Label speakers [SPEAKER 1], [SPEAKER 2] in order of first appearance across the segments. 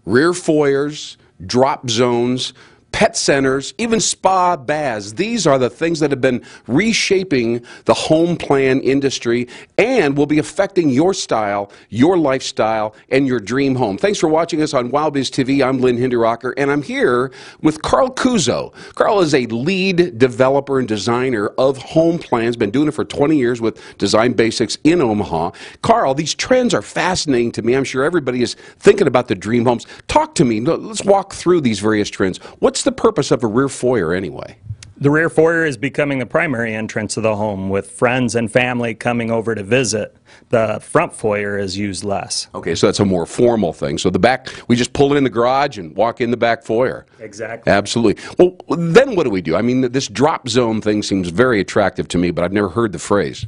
[SPEAKER 1] rear foyers, drop zones, pet centers, even spa baths. These are the things that have been reshaping the home plan industry and will be affecting your style, your lifestyle, and your dream home. Thanks for watching us on WowBiz TV. I'm Lynn Hinderrocker, and I'm here with Carl Cuozzo. Carl is a lead developer and designer of home plans, been doing it for 20 years with Design Basics in Omaha. Carl, these trends are fascinating to me. I'm sure everybody is thinking about the dream homes. Talk to me. Let's walk through these various trends. What's the purpose of a rear foyer anyway?
[SPEAKER 2] The rear foyer is becoming the primary entrance of the home, with friends and family coming over to visit. The front foyer is used less.
[SPEAKER 1] Okay, so that's a more formal thing. So the back, we just pull it in the garage and walk in the back foyer.
[SPEAKER 2] Exactly.
[SPEAKER 1] Absolutely. Well, then what do we do? I mean, this drop zone thing seems very attractive to me, but I've never heard the phrase.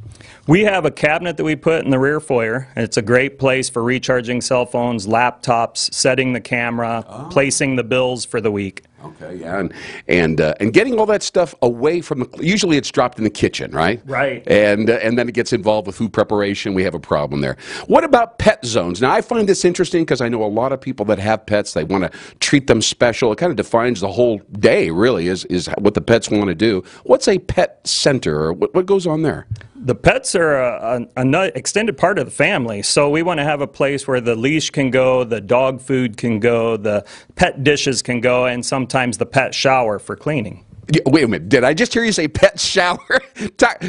[SPEAKER 2] We have a cabinet that we put in the rear foyer. It's a great place for recharging cell phones, laptops, setting the camera, placing the bills for the week.
[SPEAKER 1] Okay, yeah, and getting all that stuff away from the. Usually, it's dropped in the kitchen, right?
[SPEAKER 2] Right.
[SPEAKER 1] And then it gets involved with food preparation. We have a problem there. What about pet zones? Now, I find this interesting because I know a lot of people that have pets. They want to treat them special. It kind of defines the whole day, really, is what the pets want to do. What's a pet center, or what goes on there?
[SPEAKER 2] The pets are an extended part of the family, so we want to have a place where the leash can go, the dog food can go, the pet dishes can go, and sometimes the pet shower for cleaning.
[SPEAKER 1] Yeah, wait a minute, did I just hear you say pet shower?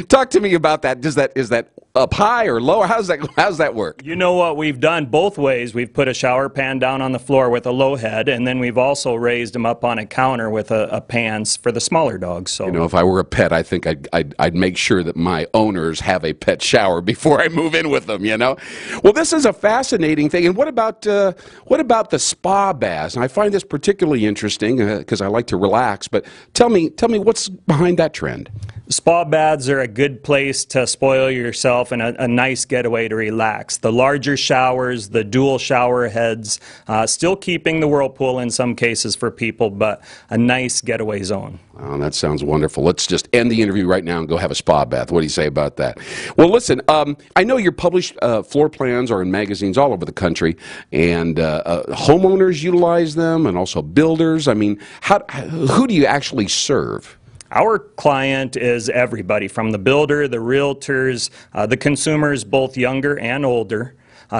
[SPEAKER 1] Talk to me about that. Is that up high or low? How's that work?
[SPEAKER 2] You know what we've done both ways. We've put a shower pan down on the floor with a low head, and then we've also raised them up on a counter with a pans for the smaller dogs. So,
[SPEAKER 1] you know, if I were a pet, I think I'd make sure that my owners have a pet shower before I move in with them, you know? Well, this is a fascinating thing. And what about the spa baths? And I find this particularly interesting because I like to relax, but tell me what's behind that trend.
[SPEAKER 2] Spa baths are a good place to spoil yourself and a nice getaway to relax. The larger showers, the dual shower heads, still keeping the whirlpool in some cases for people, but a nice getaway zone.
[SPEAKER 1] Oh, that sounds wonderful. Let's just end the interview right now and go have a spa bath. What do you say about that? Well, listen, I know your published floor plans are in magazines all over the country, and homeowners utilize them, and also builders. I mean, who do you actually serve?
[SPEAKER 2] Our client is everybody, from the builder, the realtors, the consumers, both younger and older,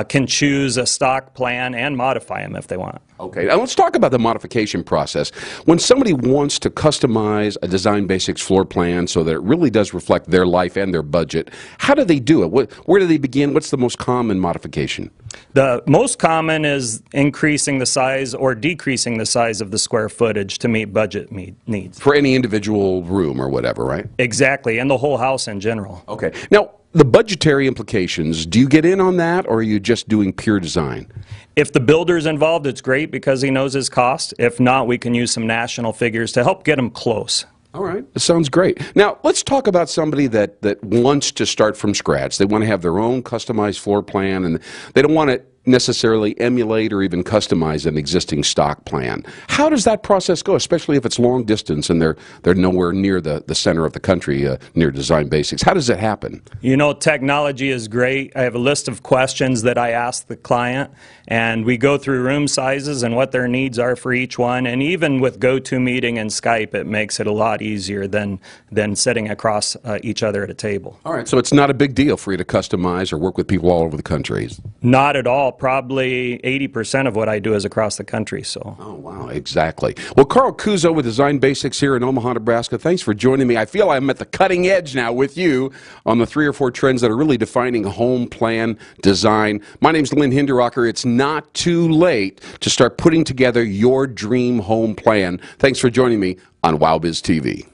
[SPEAKER 2] can choose a stock plan and modify them if they want.
[SPEAKER 1] Okay, now let's talk about the modification process. When somebody wants to customize a Design Basics floor plan so that it really does reflect their life and their budget, how do they do it? Where do they begin? What's the most common modification?
[SPEAKER 2] The most common is increasing the size or decreasing the size of the square footage to meet budget needs.
[SPEAKER 1] For any individual room or whatever, right?
[SPEAKER 2] Exactly, and the whole house in general.
[SPEAKER 1] Okay. Now, the budgetary implications, do you get in on that, or are you just doing pure design?
[SPEAKER 2] If the builder's involved, it's great because he knows his cost. If not, we can use some national figures to help get him close.
[SPEAKER 1] All right. That sounds great. Now, let's talk about somebody that wants to start from scratch. They want to have their own customized floor plan, and they don't want to necessarily emulate or even customize an existing stock plan. How does that process go, especially if it's long distance and they're nowhere near the center of the country, near Design Basics? How does it happen?
[SPEAKER 2] You know, technology is great. I have a list of questions that I ask the client, and we go through room sizes and what their needs are for each one. And even with GoToMeeting and Skype, it makes it a lot easier than sitting across each other at a table.
[SPEAKER 1] All right, so it's not a big deal for you to customize or work with people all over the country?
[SPEAKER 2] Not at all. Probably 80% of what I do is across the country. So.
[SPEAKER 1] Oh, wow, exactly. Well, Carl Cuozzo with Design Basics here in Omaha, Nebraska, thanks for joining me. I feel I'm at the cutting edge now with you on the 3 or 4 trends that are really defining home plan design. My name's Lynn Hinderrocker. It's not too late to start putting together your dream home plan. Thanks for joining me on WowBiz TV.